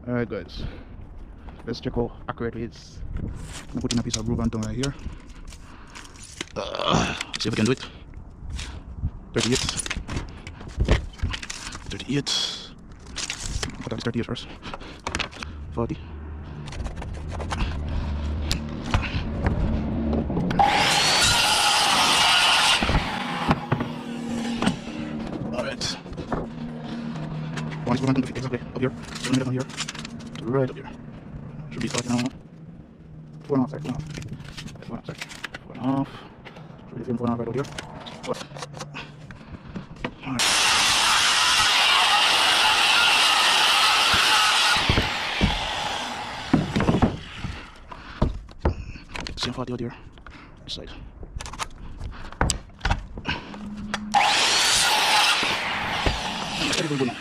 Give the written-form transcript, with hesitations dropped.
Alright guys, let's check how accurate it is. I'm putting a piece of groove on tongue right here. See if we can do it. 38. 38. Put up 38 first. 40. Alright. One is going to fit exactly up here. So I'm here. Right up here. Should be starting now. 4.5, sorry, 4.5. 4.5, sorry. 4.5. Should be feeling 4.5 right up here. Alright. Same 40 out here. This side. Very good now.